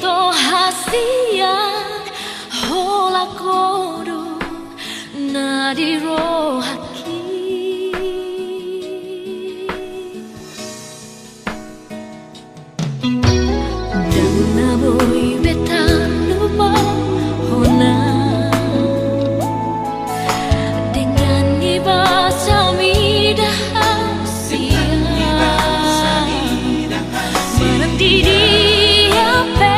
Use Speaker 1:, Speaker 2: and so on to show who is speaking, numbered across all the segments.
Speaker 1: hasia hola kodo nadiro haki dana boy betan lupa hona dengan ibaca midah hasia menanti dia pe.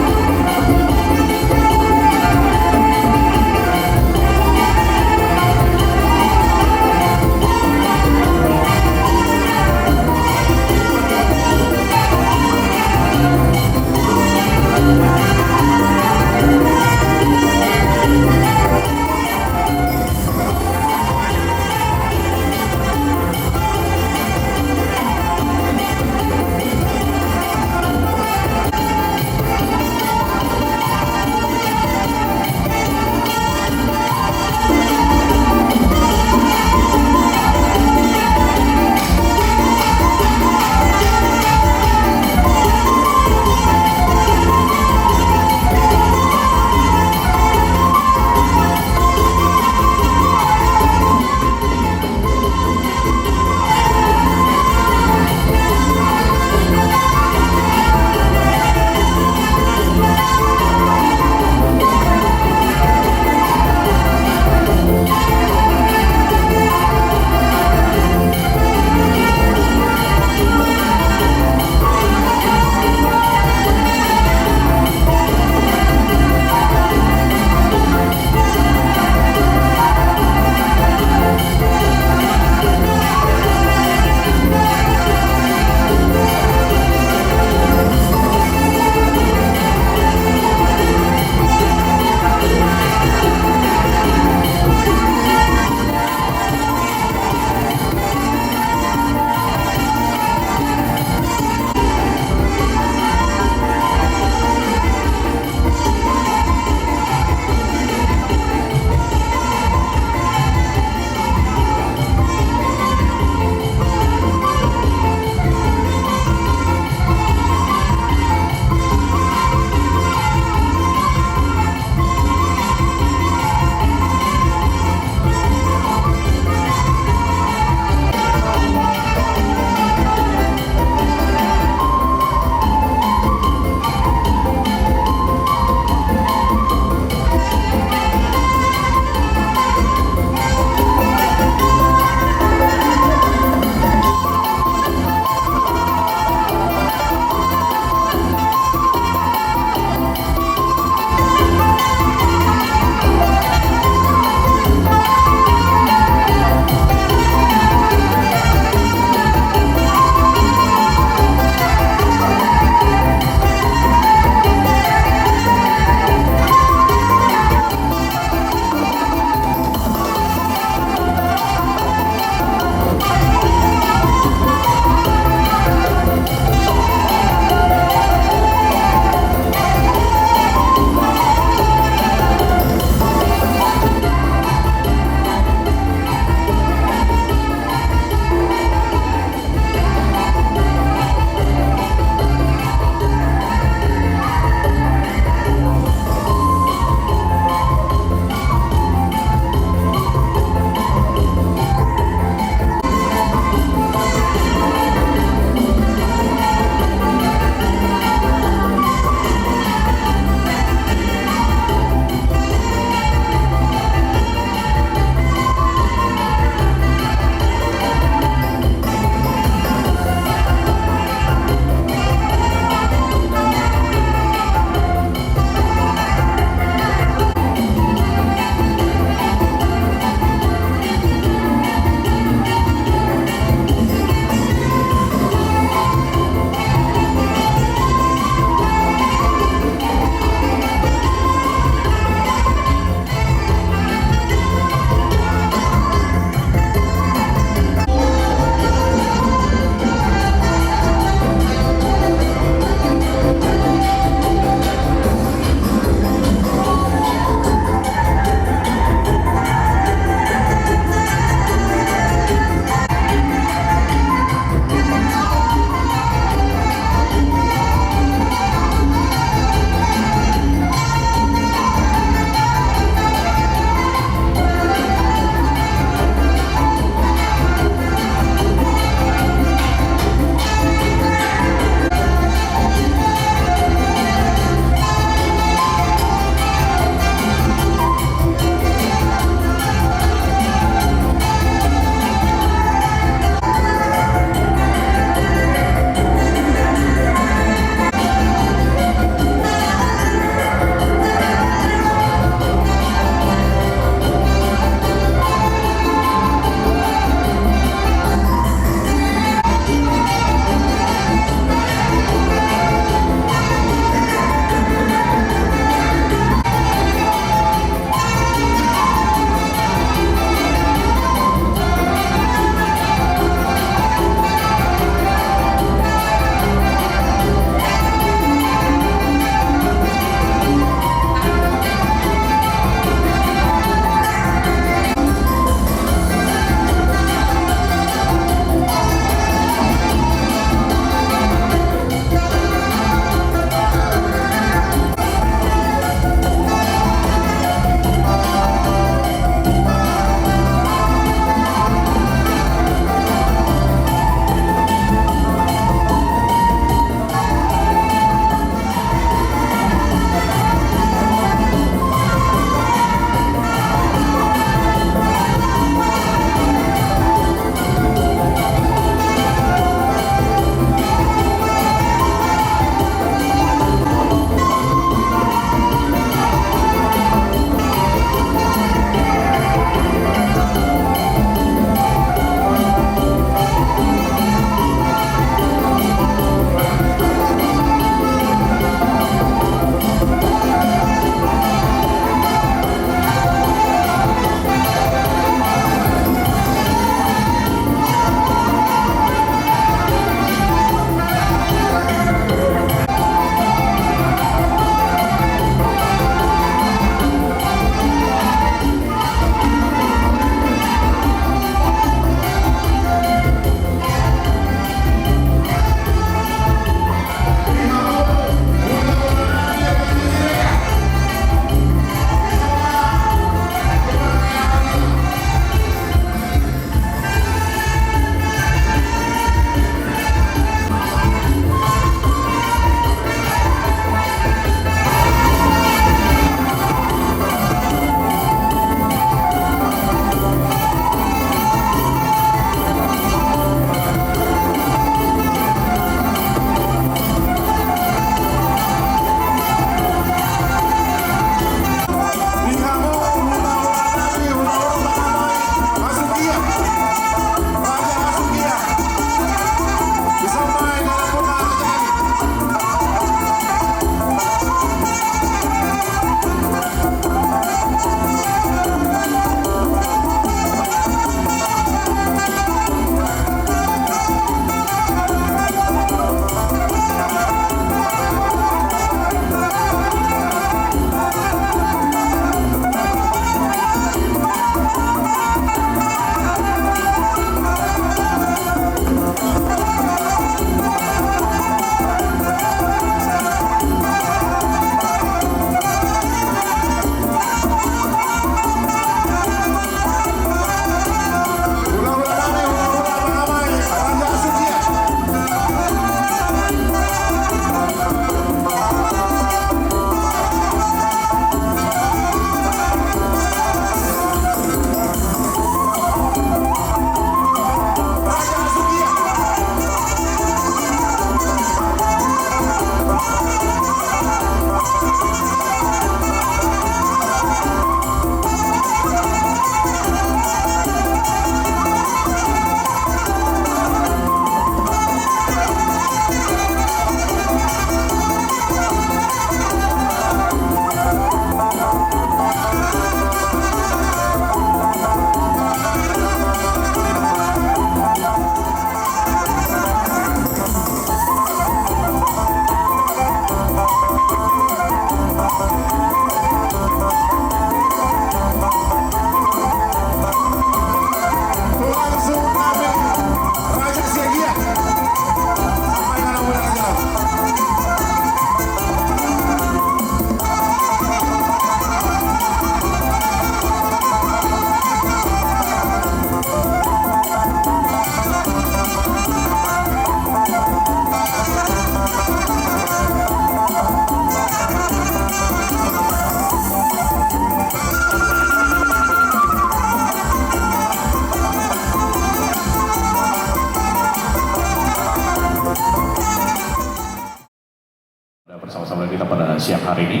Speaker 2: hari ini.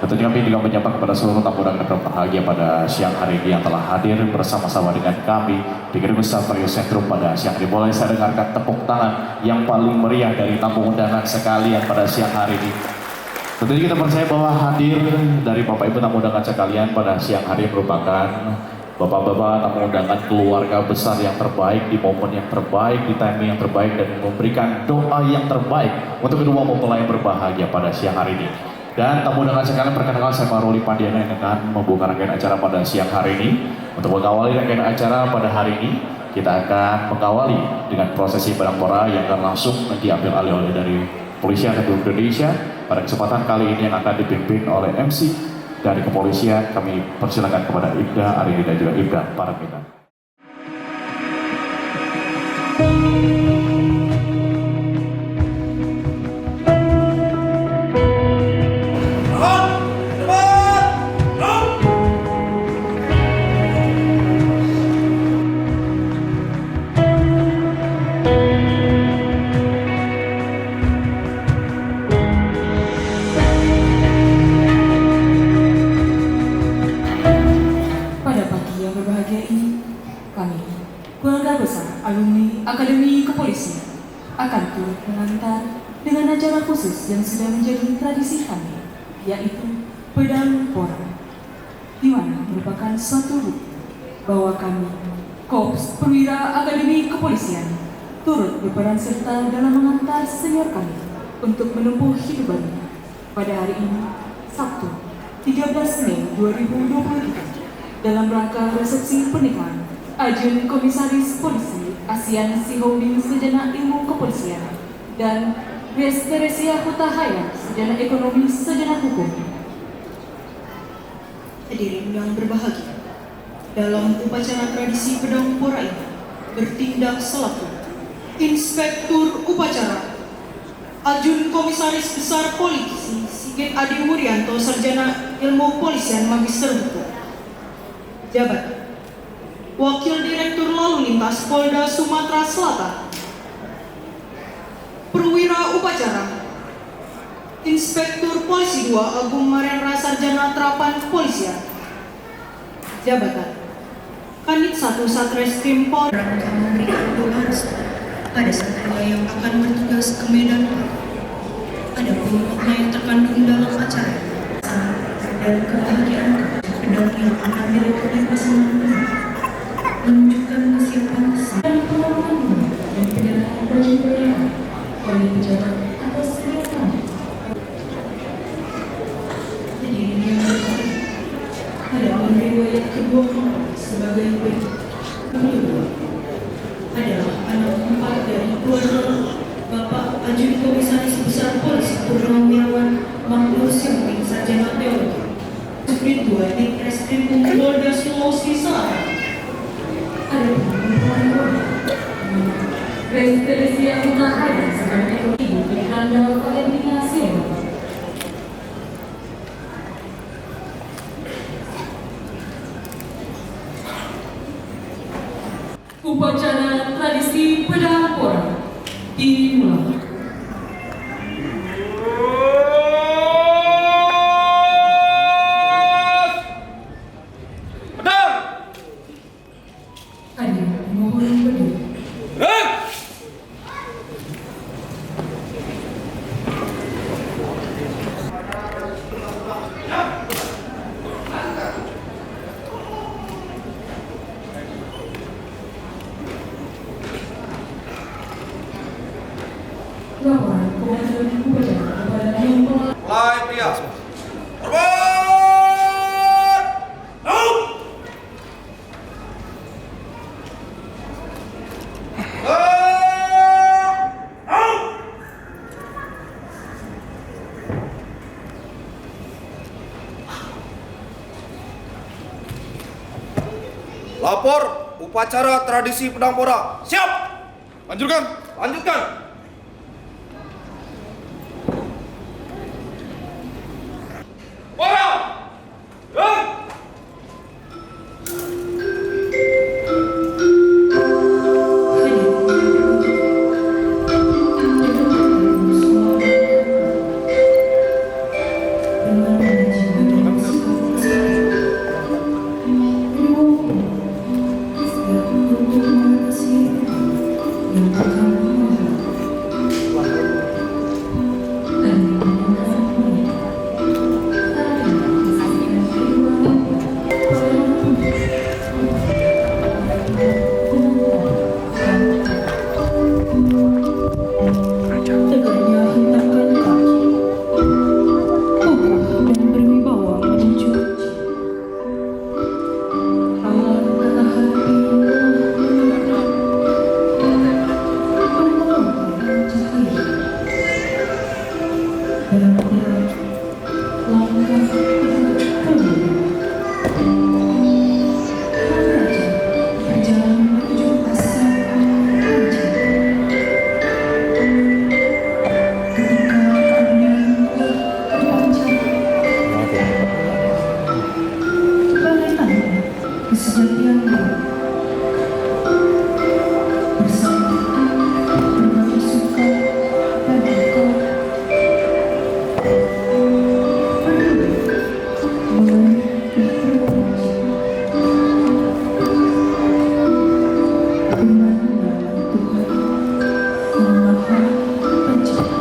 Speaker 2: Tentunya kami juga menyapa kepada seluruh tamu undangan yang berbahagia pada siang hari ini yang telah hadir bersama-sama dengan kami di Gedung Besar Vario Sentrum pada siang hari. Boleh saya dengarkan tepuk tangan yang paling meriah dari tamu undangan sekalian pada siang hari ini. Tentunya kita percaya bahwa hadir dari Bapak Ibu tamu undangan sekalian pada siang hari merupakan Bapak-bapak tamu undangan keluarga besar yang terbaik di momen yang terbaik, di timing yang terbaik, dan memberikan doa yang terbaik untuk kedua mempelai yang berbahagia pada siang hari ini. Dan tamu undangan sekalian, perkenalkan saya Pak Ruli Pandiana yang akan membuka rangkaian acara pada siang hari ini. Untuk mengawali rangkaian acara pada hari ini, kita akan mengawali dengan prosesi Bayangpora yang akan langsung diambil alih oleh dari Kepolisian Republik Indonesia. Pada kesempatan kali ini yang akan dipimpin oleh MC dari Kepolisian. Kami persilakan kepada Ibda Arini dan juga Ibda Paramita.
Speaker 3: Keluarga besar alumni Akademi Kepolisian akan turut mengantar dengan acara khusus yang sudah menjadi tradisi kami, yaitu Pedang Pora, di mana merupakan suatu bukti bahwa kami, Korps Perwira Akademi Kepolisian, turut berperan serta dalam mengantar senior kami untuk menempuh hidup baru. Pada hari ini, Sabtu, 13 Mei 2023, dalam rangka resepsi pernikahan Ajun Komisaris Polisi Asian Sihombing Sarjana Ilmu Kepolisian dan Grace Teresia Hutahaya Sarjana Ekonomi Sarjana Hukum.
Speaker 4: Hadirin yang berbahagia, dalam upacara tradisi Pedang Pora ini bertindak selaku Inspektur Upacara Ajun Komisaris Besar Polisi Sigit Adi Wuryanto Sarjana Ilmu Polisian Magister Hukum. Jabat Wakil Direktur Lalu Lintas Polda Sumatera Selatan. Perwira Upacara Inspektur Polisi 2 Agung Mahendra Sarjana Terapan Kepolisian. Jabatan Kanit 1 Satreskrim Polda memberikan doa pada satria yang akan bertugas ke Medan. Ada makna yang terkandung dalam acara dan kebahagiaan pedang yang akan dilakukan pasangan menunjukkan kesiapan dan pengalaman dan penyerahan baju bayangan oleh pejabat atas kegiatan. Hadirin yang berbahagia, ada riwayat kedua sebagai berikut. Kedua adalah anak 4 dari keluarga Bapak Ajun Komisaris Besar Polisi Purnawirawan Makmur Sihombing Sarjana Teologi, Subdit 2 di Reskrim Polda Sulawesi Selatan.
Speaker 3: Grace Teresia Hutahaya Sarjana Ekonomi di Handal Koordinasi. Upacara tradisi Pedang Pora dimulai.
Speaker 5: Mulai pria. Lapor upacara tradisi Pedang Pora. Siap. Lanjutkan. Lanjutkan.
Speaker 3: Tegaknya hentangkan kaki, kokoh dan berwibawa menuju awan kata hati menerangi cahaya dan berat langkah kemudian raja berjalan menuju astana raja. Ketika kemudian berpanjang balai tanda kesejatiannya bersama berbagi suka dan duka peduli mengenai berwajib dengan nama Tuhan yang Maha Pencipta.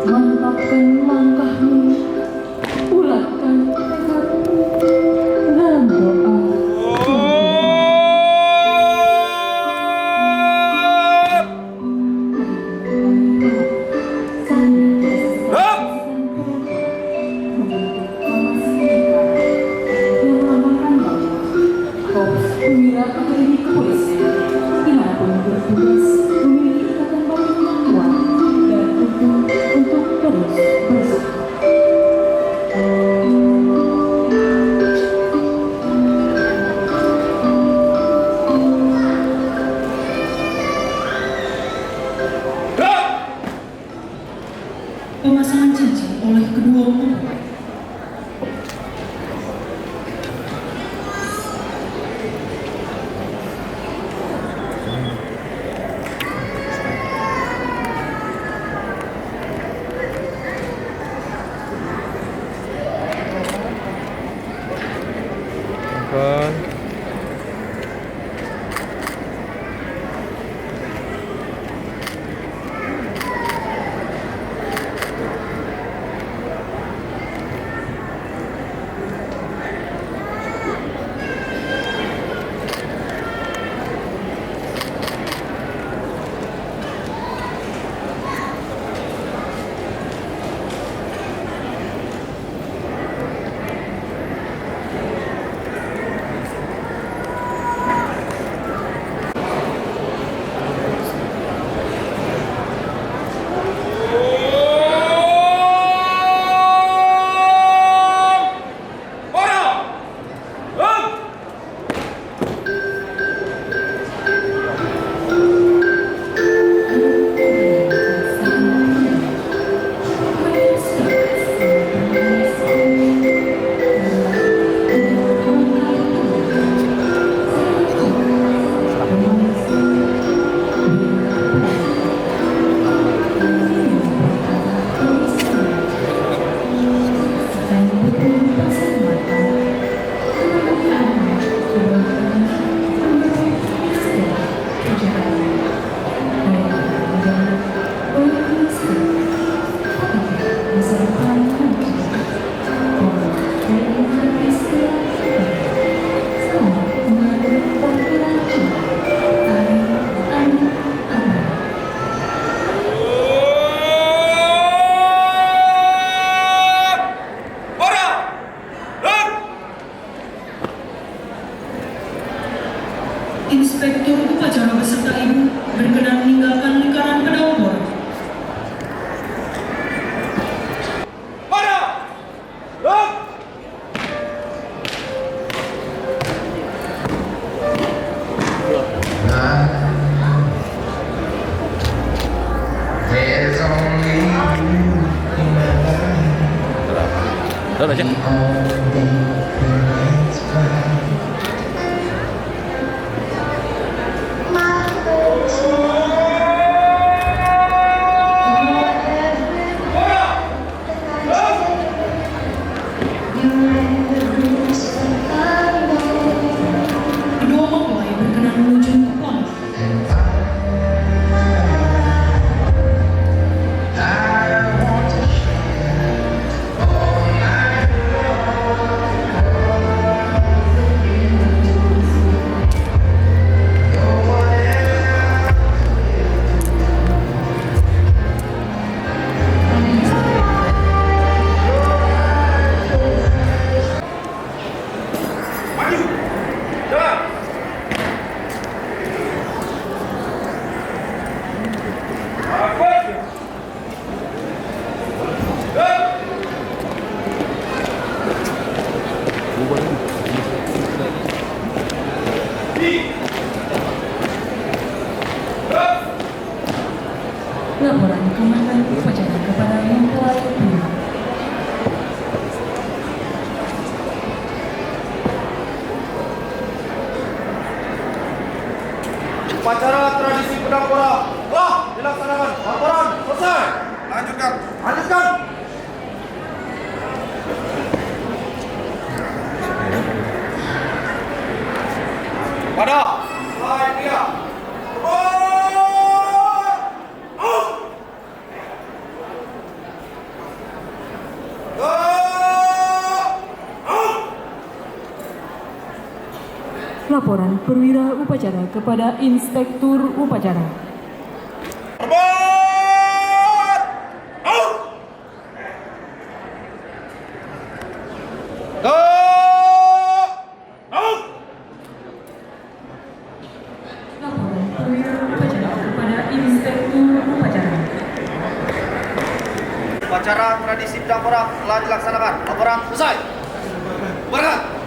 Speaker 3: Mantapkan langkahmu, bulatkan tekadmu dalam doa. Perwira Akademi Kepolisian dimanapun bertugas memiliki ikatan batin yang kuat dan utuh untuk terus berusaha. Pemasangan cincin oleh kedua mempelai.
Speaker 2: Udah aja.
Speaker 4: Kedua mempelai berkenan menuju pon.
Speaker 5: Maju. Jalan. Bagus.
Speaker 3: Laporan Komandan Upacara kepada mempelai pria.
Speaker 5: Upacara tradisi pedang pora telah dilaksanakan. Laporan selesai. Lanjutkan. Lanjutkan. Pada slide 3.
Speaker 3: Laporan perwira upacara kepada Inspektur Upacara.
Speaker 5: Hormat! Out! Out!
Speaker 3: Laporan perwira upacara kepada Inspektur Upacara.
Speaker 5: Upacara tradisi pedang pora telah dilaksanakan. Laporan selesai. Berangkat.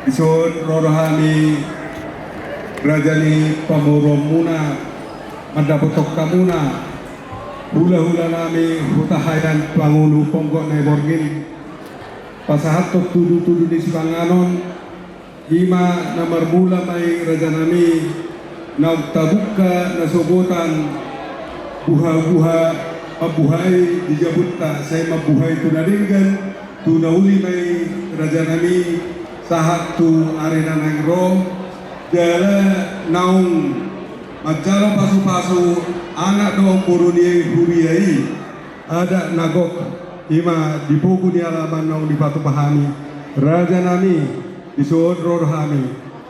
Speaker 6: Isod rohani Rajani Pamoromuna Mandapotok Kamuna Hula-hula nami hutahayan pangulu ponggok na borgin pasahatok tudu-tudu di Sibanganon ima na marmula may Rajanami na tabuka na subutan buha-buha mabuhay di Jabuta saya mabuhay tunaringgan tunauli may Rajanami sahat tu arena nangro jala naung macala pasu-pasu anak doang puruni huriai ada nagok ima di buku di alaman naung di Batu Pahami Raja Nami di Sodro Rohami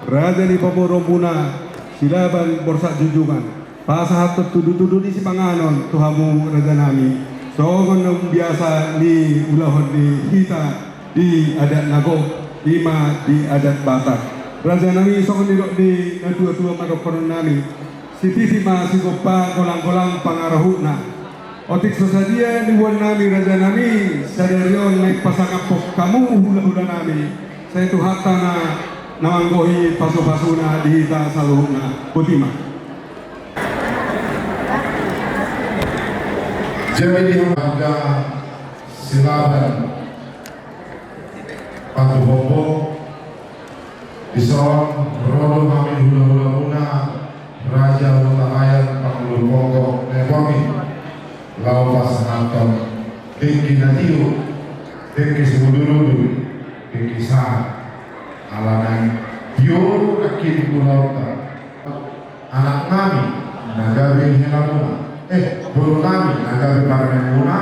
Speaker 6: Raja di Pamorompuna silaban borsak junjungan pasahat tudu-tudu di Sipanganon tuhamu Raja Nami sogon biasa di ulahon di kita di adat nagok ima di adat Batak Raja Nami sogon di dua-dua madokon nami si masih gopa kolang-kolang pangarahuna otik sosadia di buan nami Raja Nami sadarion naik pasangan pok kamu hula-hula nami saya tu hatana namanggohi pasu-pasuna dihita saluhna putima.
Speaker 7: Jadi harga silaban Patu Bobo Ison Rodo kami hula-hula muna Raja Utahayat Panggul Pokok Newangi Laupas Naton Kiki Natiu Kiki Sebuduludu Kiki Sah Alanan Biur Akin Pulau anak kami Nagawi Helamuna Bulu kami Nagawi Paramemuna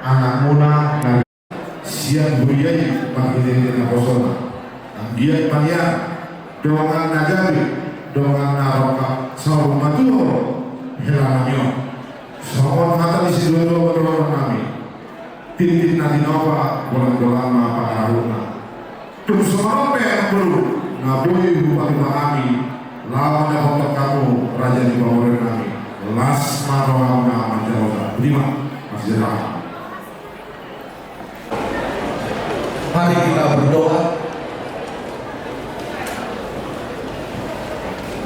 Speaker 7: anak Muna Siang Buriai Panggilin Naposona dia pania doangan Nagawi doangan Naroka Saul Matuho Helamanya Saul Mata di seluruh berdoa kami Tintin Nadinova Bolang-bolang Pak Haruna Tum semua yang perlu Ngabui Bupati kami lawan dan otak kamu Raja di bawah kami Las Marohana Manjaroka Terima Masjid Rahman.
Speaker 8: Mari kita berdoa.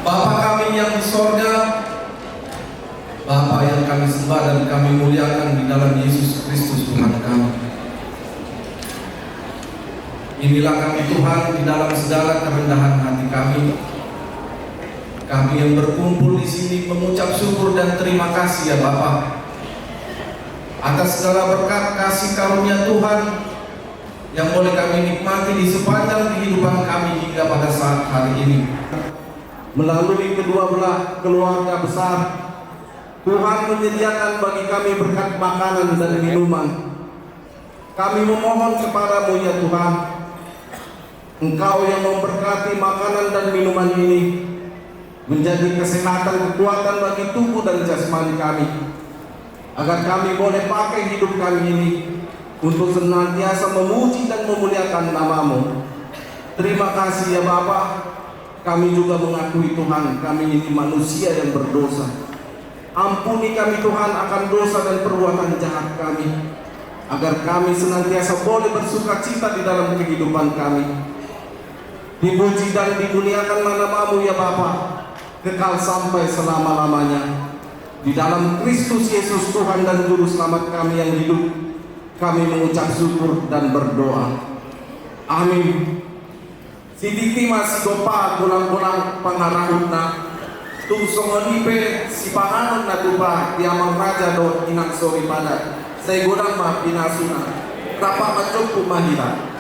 Speaker 8: Bapa kami yang di sorga, Bapa yang kami sembah dan kami muliakan di dalam Yesus Kristus Tuhan kami. Inilah kami Tuhan di dalam segala kerendahan hati kami. Kami yang berkumpul di sini mengucap syukur dan terima kasih ya Bapa atas segala berkat kasih karunia Tuhan yang boleh kami nikmati di sepanjang kehidupan kami hingga pada saat hari ini. Melalui kedua belah keluarga besar, Tuhan menyediakan bagi kami berkat makanan dan minuman. Kami memohon kepadamu ya Tuhan, Engkau yang memberkati makanan dan minuman ini menjadi kesehatan kekuatan bagi tubuh dan jasmani kami, agar kami boleh pakai hidup kami ini untuk senantiasa memuji dan memuliakan nama-Mu. Terima kasih ya Bapa. Kami juga mengakui Tuhan, kami ini manusia yang berdosa. Ampuni kami Tuhan akan dosa dan perbuatan jahat kami, agar kami senantiasa boleh bersuka cita di dalam kehidupan kami. Dipuji dan dimuliakan nama-Mu ya Bapa, kekal sampai selama-lamanya. Di dalam Kristus Yesus Tuhan dan Juru Selamat kami yang hidup, kami mengucap syukur dan berdoa. Amin. Sidiki masih gopa gulang-gulang pangarahutna tung songonipe si panganon na tupa tiamang raja do inang sori pada saya gudang mah pinasuna tapa macok mahira.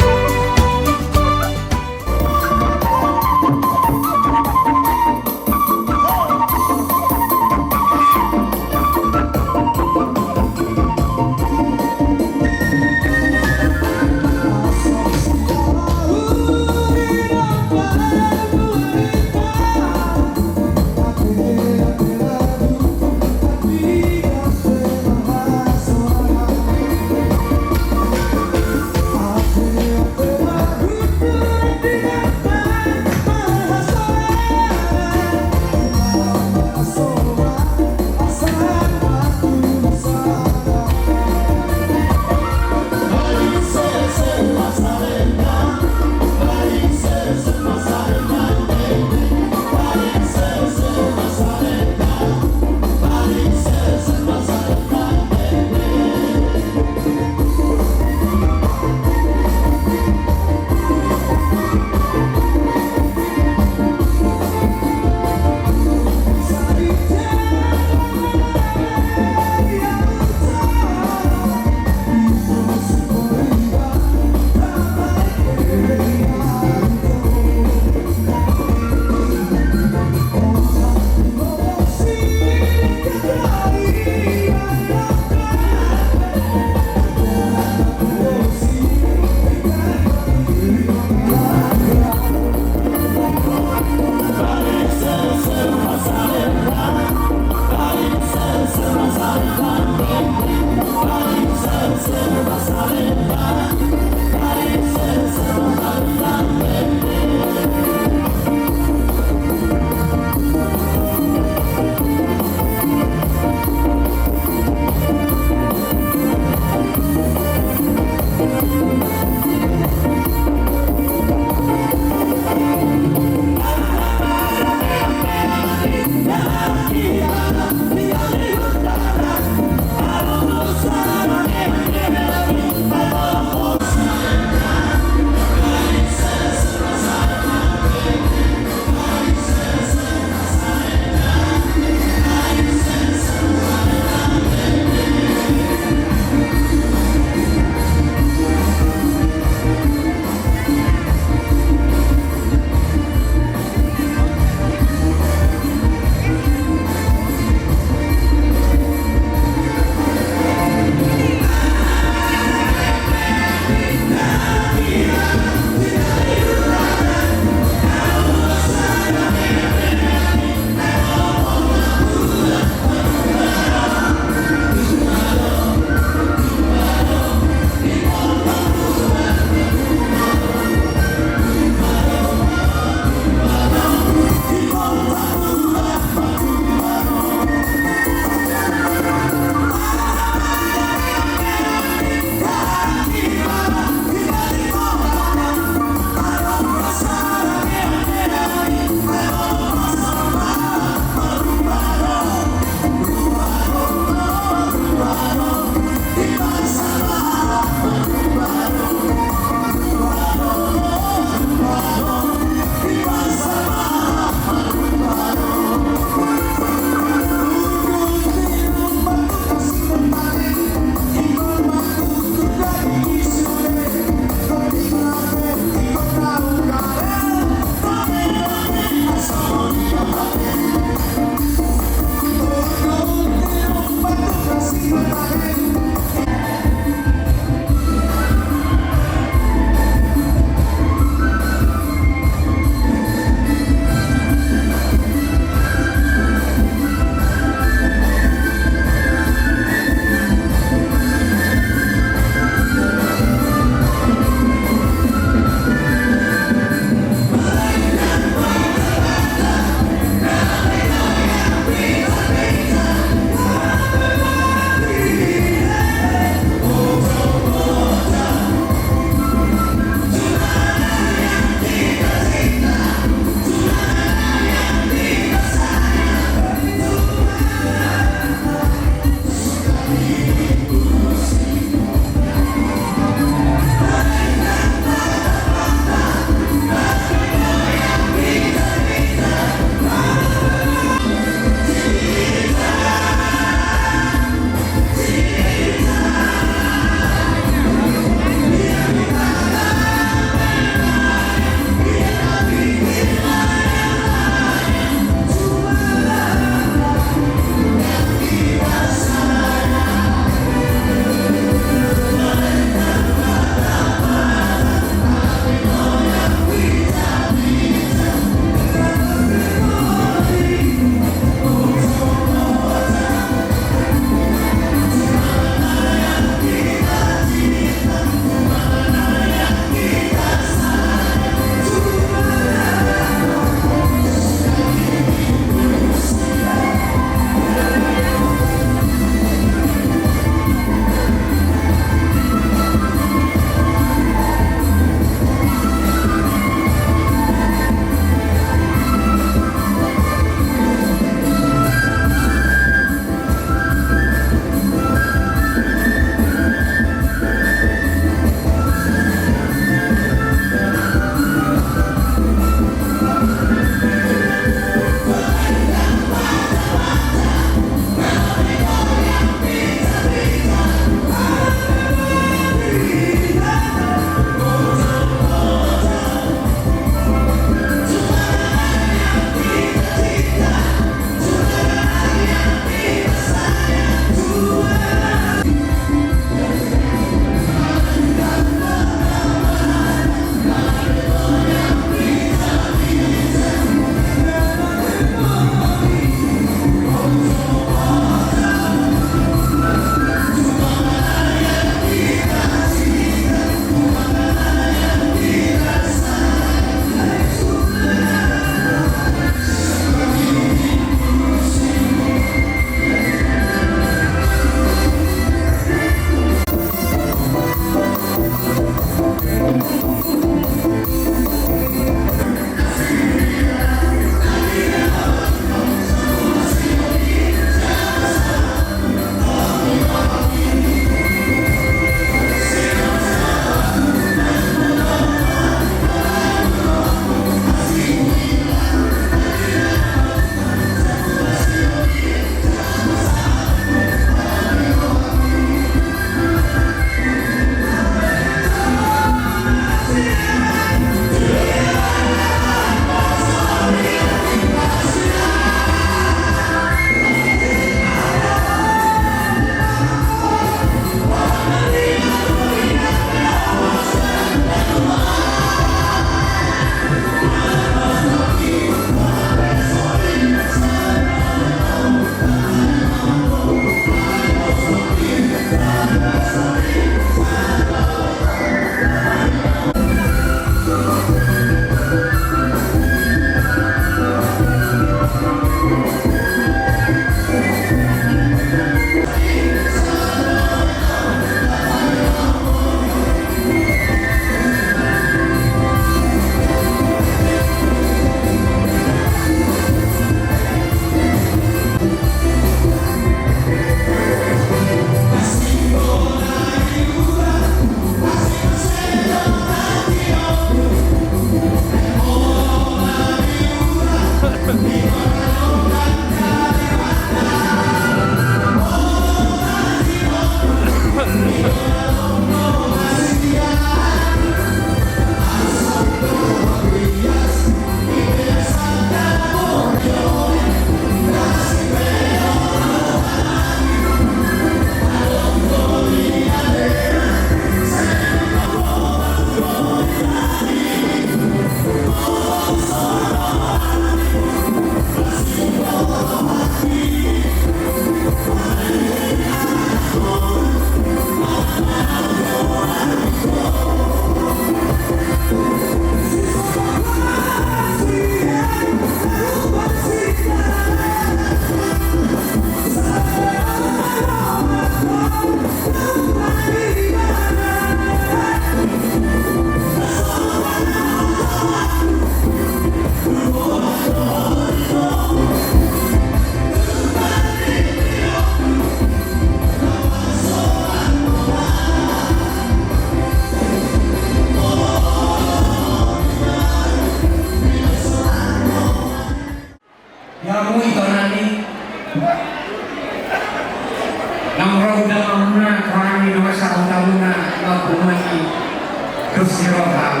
Speaker 9: Siroha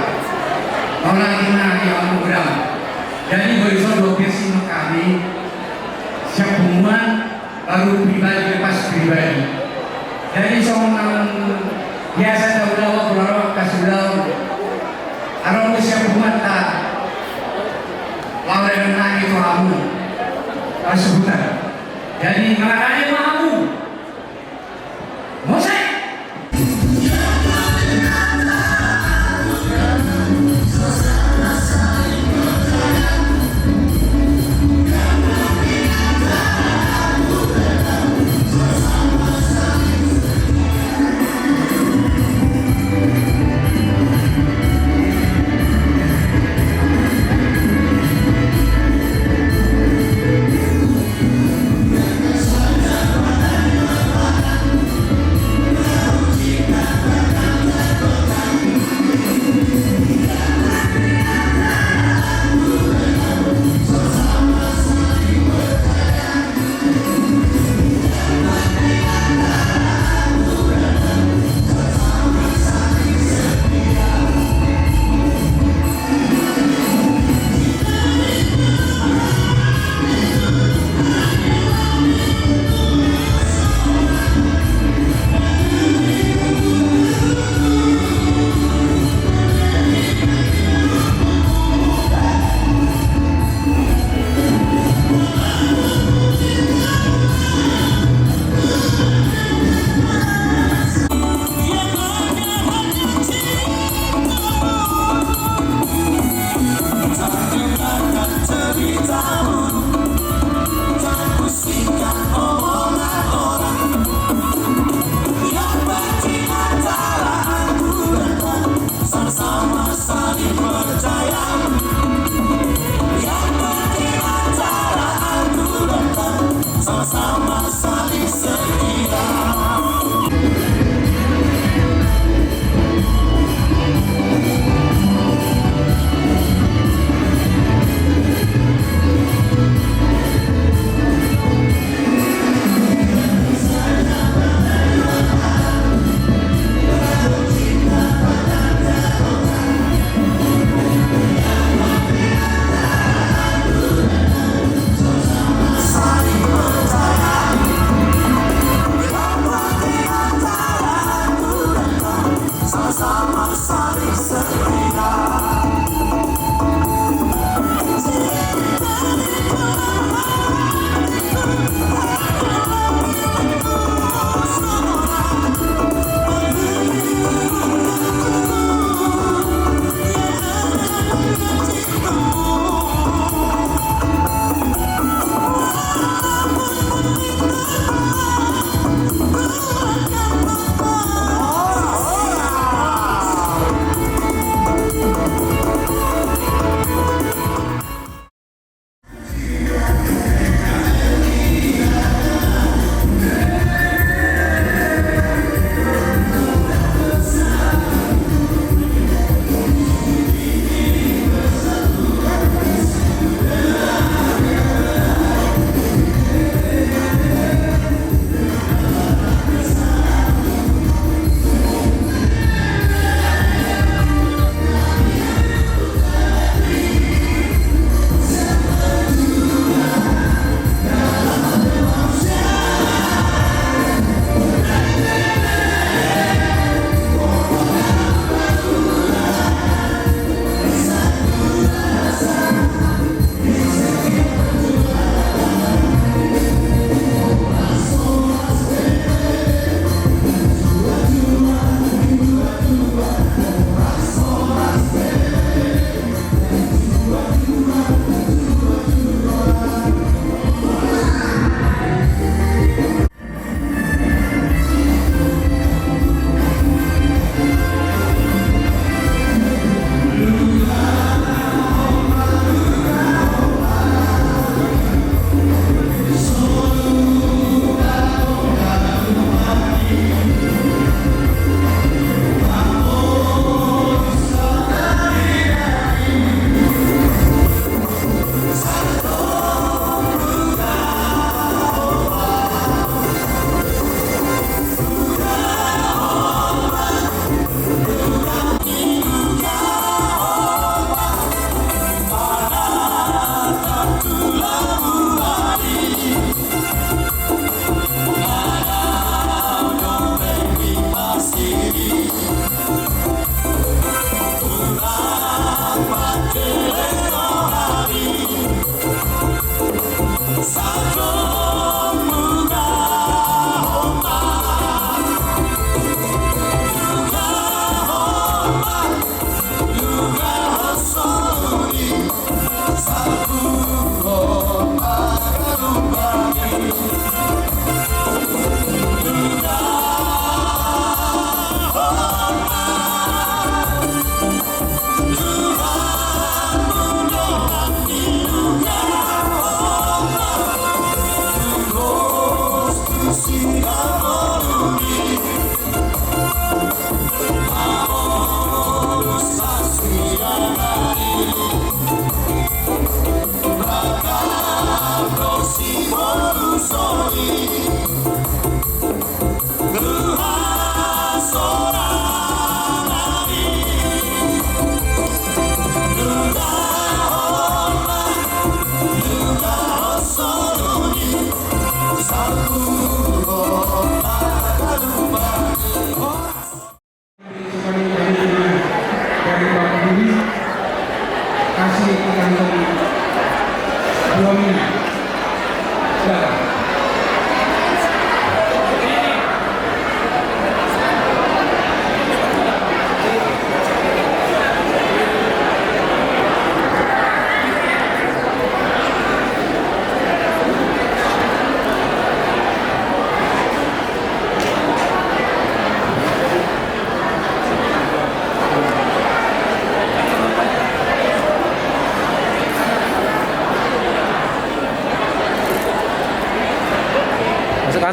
Speaker 9: orang ini yang mudah. Jadi berusaha lokasi kami siap pengumuman baru pribadi lepas pribadi. Jadi seorang biasa tahu lawa keluar kasih lawa. Arang siap pengumuman tak lawa dengan itu kamu sebutan. Jadi mengenai kamu, Mose.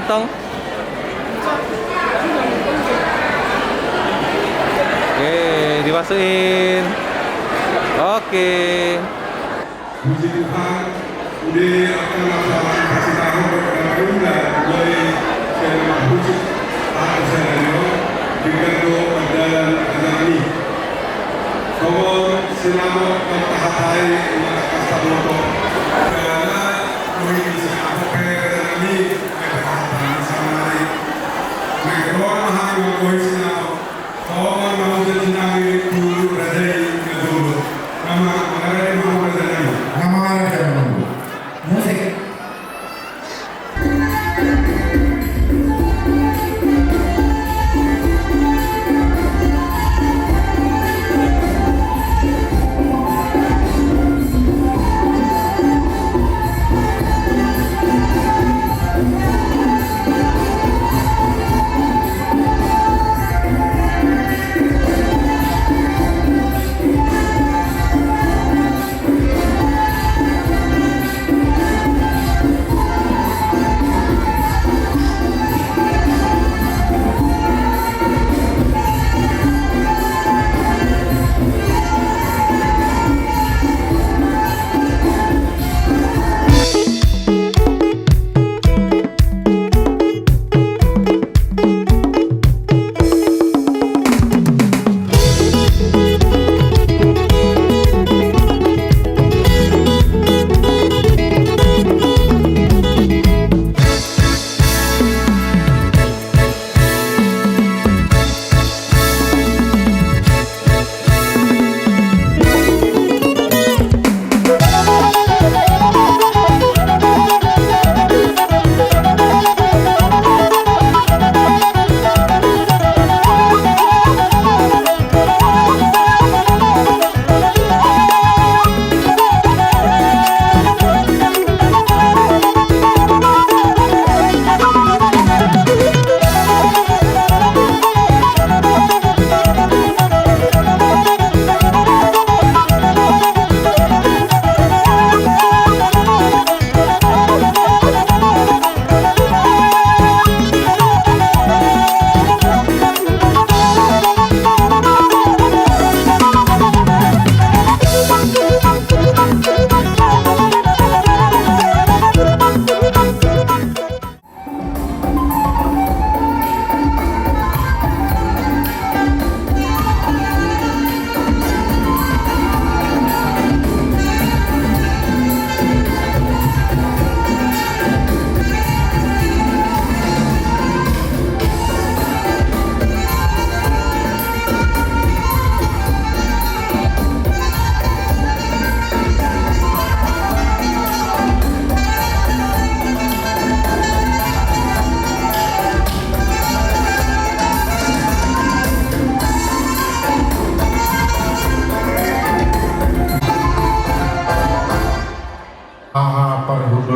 Speaker 10: kantong. Oke, dimasukin. Oke.
Speaker 6: Puji Tuhan, udah akan melaksanakan kasih tahu kepada Bunda mulai saya puji apa saya dengan dan ini. Kamu selama bertahan melakukan satu karena kondisi apa ini bertahan sama ini. Mereka mahal kondisi apa? Kau mau jadi dulu berada di dulu. Nama mengenai mau berada di
Speaker 7: Nama raja menunggu. Musik.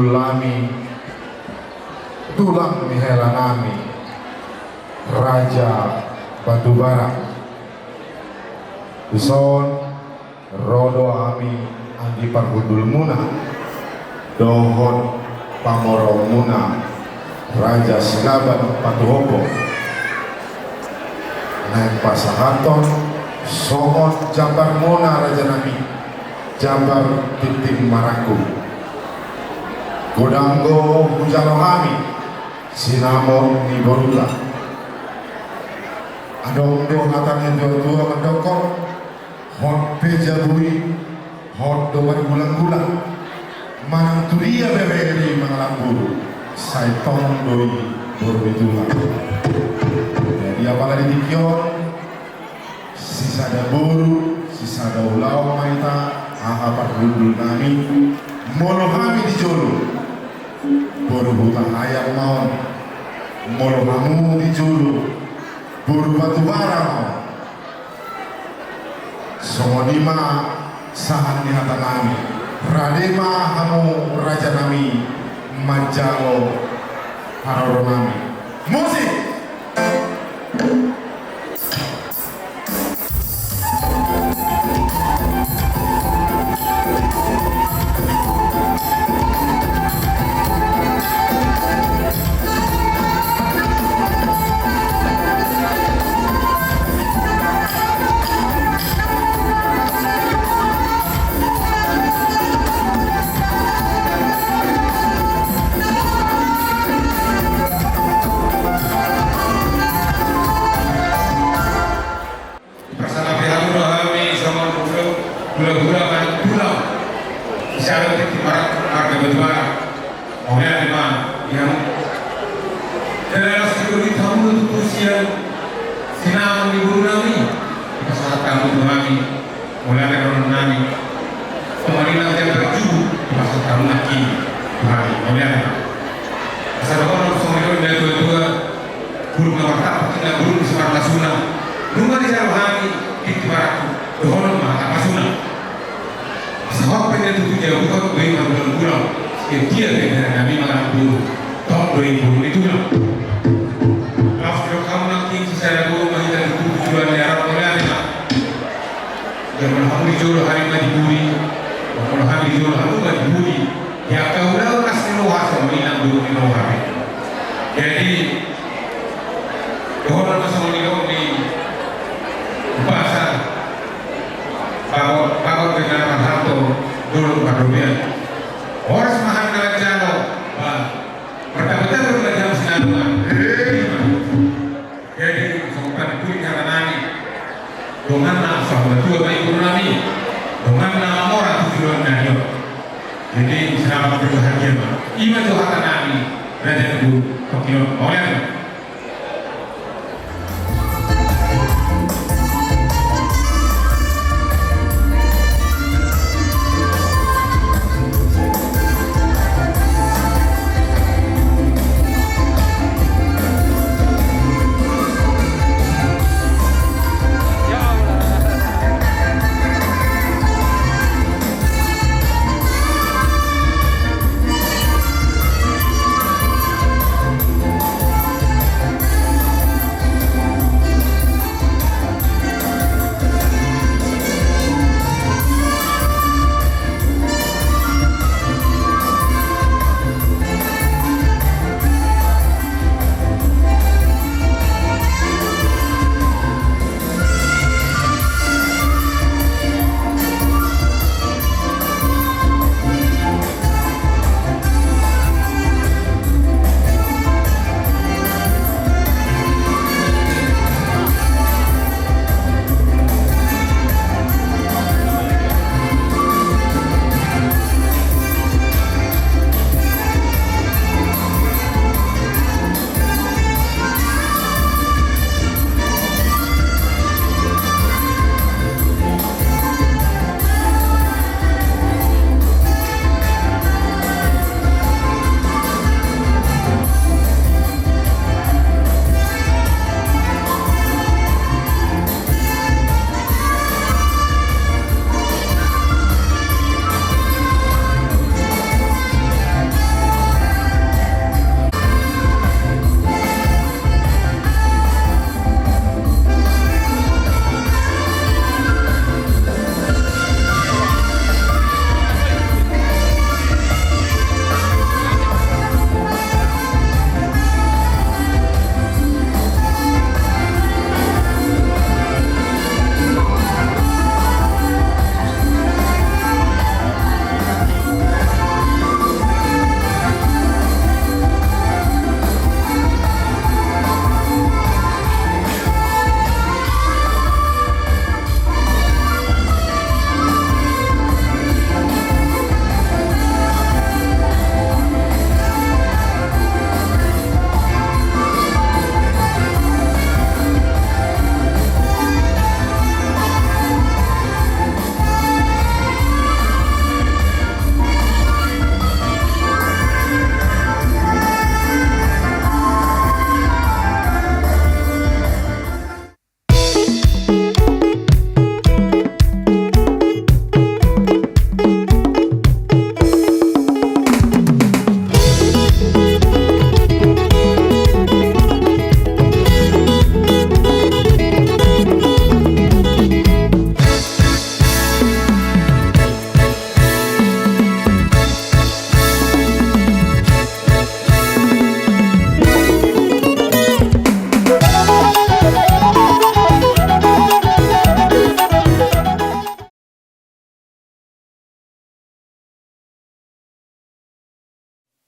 Speaker 7: Lami tulang mihelanami Raja Batubara Uson Rodo Ami Andi Parhudul Muna Dohon Pamoro Muna Raja Selaban Patuhopo Naik Pasahaton Sohon Jabar Muna Raja Nabi Jabar Titim Maraku Godanggo Hujalohami Sinamon di Boruta Adondo hatanya dua-dua mendokor Hot pejabui Hot domari bulan-bulan Manang turia beberi mengalang buru Saitong doi boru itulah Jadi apalagi dikion Sisa ada boru Sisa ada ulau maita Ahapar dulu kami Molohami di Jolo Boru hutang ayam maun Molohamu di Jolo Boru Batubara maun Songonima sahan di hata nami Radema hamu raja nami Manjalo Haroro nami Musik
Speaker 6: Hula-hula man pulau. Isyarat di barat harga berdua. Oleh lima yang dalam sekali tahun itu usia sinam di guru nami. Masalah kamu kami mulai dari orang nami. Pemerintah yang berju masalah kamu lagi kami oleh lima. Asal orang semua dari dua guru ngawarta kita guru di semarang lasuna. Rumah di sana kami di barat. Dohon mah lasuna. Sebab pengen itu jauh kau beri makan pulau. Dia dengan kami makan dulu. Top 2000 itu lah. Kalau kamu nanti secara guru mahita itu tujuan daerah oleh ada. Jangan hamil jodoh hari majburi. Kalau hamil jodoh hari majburi. Ya kau dah kasih luas sama ini dulu di luar. Jadi dohon masuk di bahasa Bapak dengan Harto dulu Padobian. Orang mahal kerajaan betul-betul kerajaan Sinaloa. Jadi sopan kuih karena nani. Dongan nama soal tua baik nami. Dongan nama orang tujuan nani. Jadi Sinaloa berbahagia. Ima Tuhan nami. Raja Ibu Tokyo. Oleh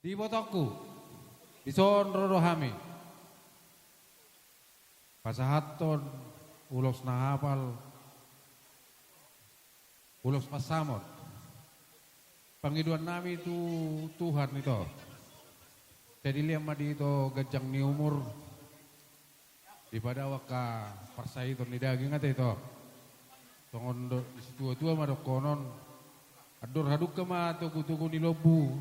Speaker 11: Di botoku, di son rohami. Pasahaton, ulos na hapal. Pulos Pasamot. Pangiduan nami itu Tuhan itu. Jadi lihat madi itu gajang ni umur. Daripada waka persai itu ni daging ate itu. Tongon tua-tua madok konon. Ador haduk kema tuku-tuku ni lobu.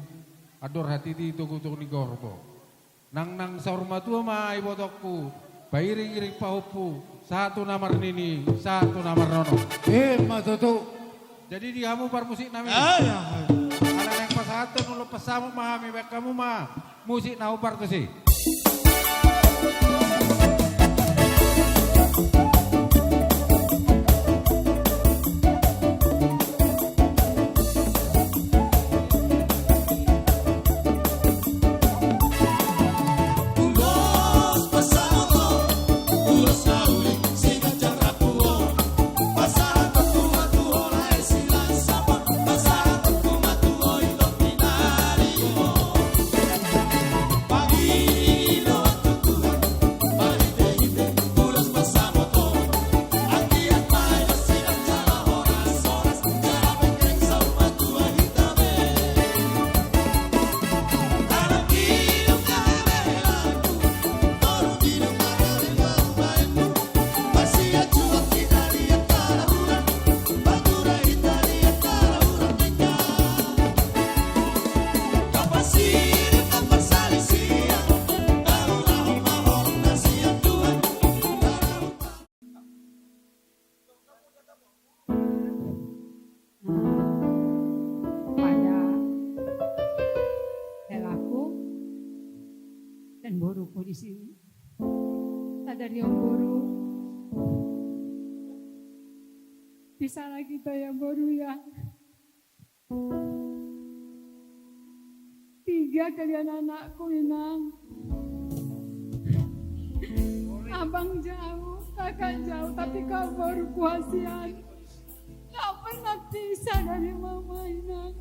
Speaker 11: Ador hati ti tuku-tuku ni gorbo. Nang saurma tua ma ibotokku. Bairing-iring pahupu. Satu namar nini, satu namar nono.
Speaker 12: Matutu.
Speaker 11: Jadi di kamu par musik nami. Ada yang pasatu nulo pasamu mahami baik kamu mah musik nau par tu sih.
Speaker 13: dan boruku di sini. Sadar yang boru. Bisa lagi kita yang boru ya. 3 kalian anakku Inang. Abang jauh, kakak jauh, tapi kau baru kuasian. Gak pernah pisah dari mama Inang.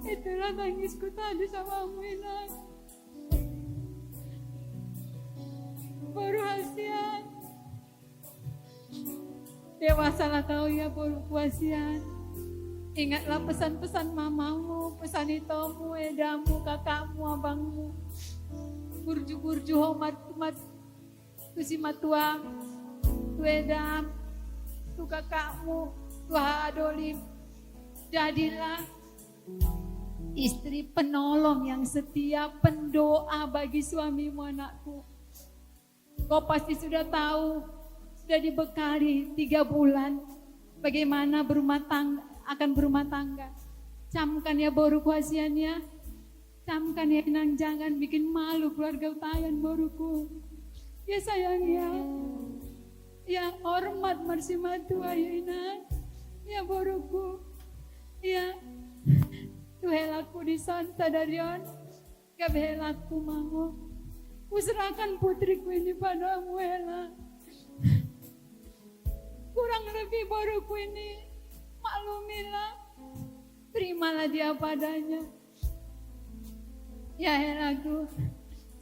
Speaker 13: Itulah tangisku tadi sama kamu Inang. Baru hasian. Dewasalah kau ya baru kuasian. Ingatlah pesan-pesan mamamu, pesan itomu, edamu, kakakmu, abangmu. Burju-burju homat kumat tu si matua, tu edam, tu kakakmu, tu adolim. Jadilah istri penolong yang setia, pendoa bagi suamimu anakku. Kau pasti sudah tahu, sudah dibekali 3 bulan bagaimana akan berumah tangga. Camkan ya boru kuasiannya, camkan ya Inang, jangan bikin malu keluarga utayan boruku. Ya sayang ya hormat marsi matua ya Inang, ya boruku, ya tuhelaku di santa darion, gak behelaku mau. Kuserahkan putriku ini padamu Hela. Kurang lebih boruku ini, maklumilah, terimalah dia padanya. Ya Helaku,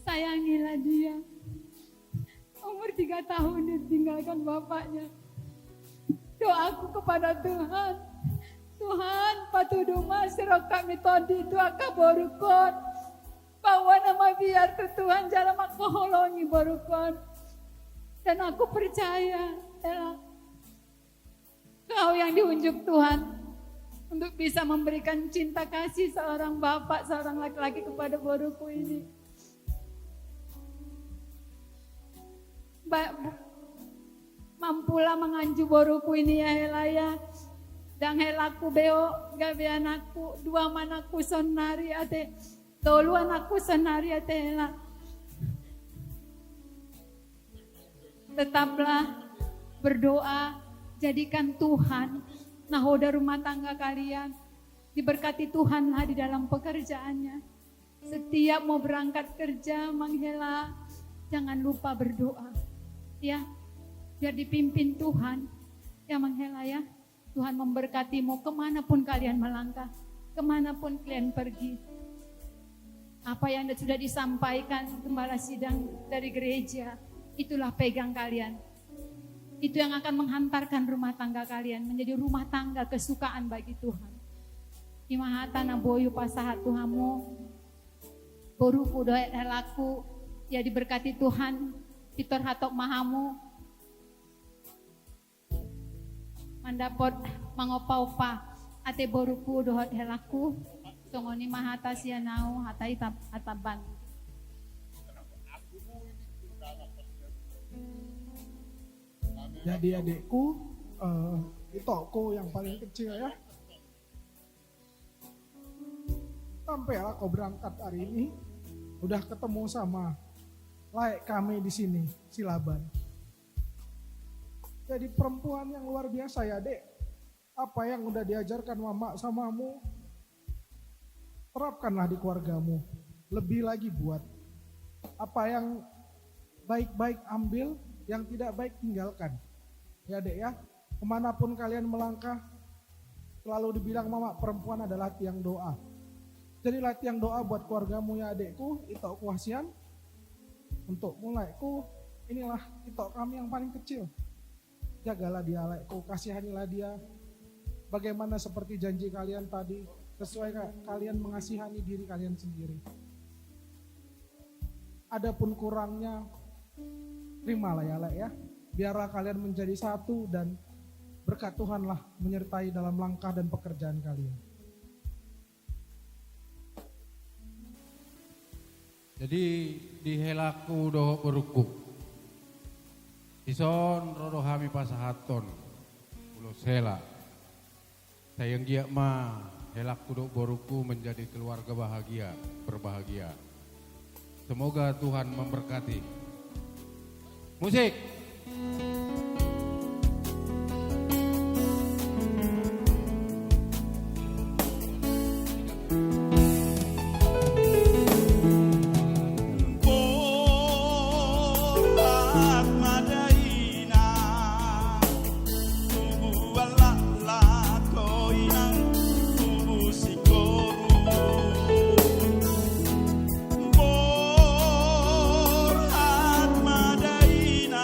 Speaker 13: sayangilah dia. Umur 3 tahun ditinggalkan bapaknya. Doaku kepada Tuhan, Tuhan patuduma sira kami todi doaka borukon. Bawa nama biar tu Tuhan jalan makoholongi borukon. Dan aku percaya, Hela, kau yang diunjuk Tuhan untuk bisa memberikan cinta kasih seorang bapak, seorang laki-laki kepada boruku ini. Mampulah menganju boruku ini ya Hela ya. Dan Helaku beo gabe anakku, 2 manaku sonari ate, 3 anakku sonari ate Hela. Tetaplah berdoa, jadikan Tuhan nahoda rumah tangga kalian. Diberkati Tuhanlah di dalam pekerjaannya. Setiap mau berangkat kerja, Mang Hela, jangan lupa berdoa. Ya, biar dipimpin Tuhan. Ya Mang Hela ya, Tuhan memberkatimu kemanapun kalian melangkah, kemanapun kalian pergi. Apa yang sudah disampaikan Gembala Sidang dari gereja, itulah pegang kalian. itu yang akan menghantarkan rumah tangga kalian menjadi rumah tangga kesukaan bagi Tuhan. Imahata na boyu pasahat Tuhamu, boruku doa helaku, ya diberkati Tuhan, pitor hatok mahamu, mandapot mangopaupa, ate boruku doa helaku, songoni mahata sianau hatai hataban.
Speaker 12: Jadi adikku, itu aku yang paling kecil ya. Sampai lah kau berangkat hari ini, udah ketemu sama layak kami di sini, Silaban. Jadi perempuan yang luar biasa ya dek. Apa yang udah diajarkan mama samamu, terapkanlah di keluargamu. Lebih lagi buat apa yang baik-baik ambil, yang tidak baik tinggalkan. Ya dek ya, kemanapun kalian melangkah, selalu dibilang mama perempuan adalah tiang doa. Jadi tiang doa buat keluargamu ya adekku, itu kuasian. Untuk mulaiku, inilah itu kami yang paling kecil. Jagalah dia lekku, kasihanilah dia. Bagaimana seperti janji kalian tadi, sesuai kalian mengasihani diri kalian sendiri. Adapun kurangnya, terimalah ya lek ya. Biarlah kalian menjadi satu dan berkat Tuhanlah menyertai dalam langkah dan pekerjaan kalian.
Speaker 11: Jadi di helaku doh berukuk. Ison rodo hami pasahaton. Ulo sela. Sayang gia ma helaku doh beruku menjadi keluarga bahagia, berbahagia. Semoga Tuhan memberkati. Musik.
Speaker 14: Madaina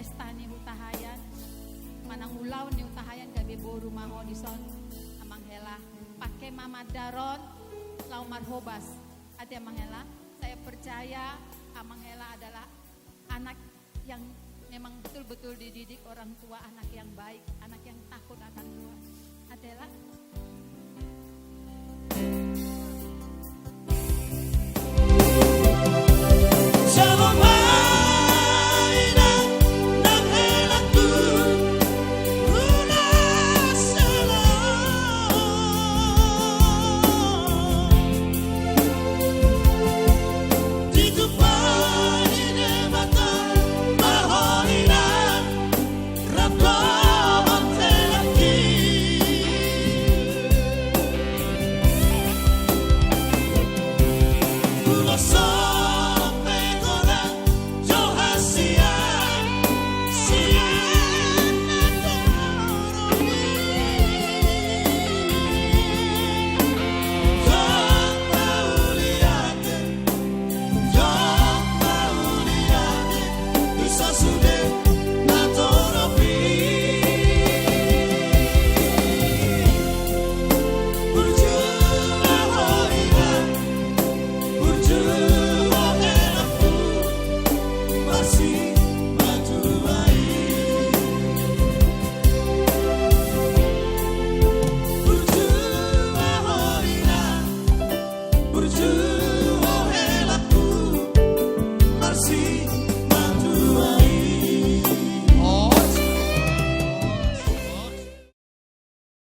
Speaker 13: pesta ni utahayan manang ulau ni utahayan gabe boru maho dison amang hela pakai mama daron lau marhobas ada amang hela. Saya percaya amang hela adalah anak yang memang betul-betul dididik orang tua, anak yang baik, anak yang takut akan Tuhan. Adalah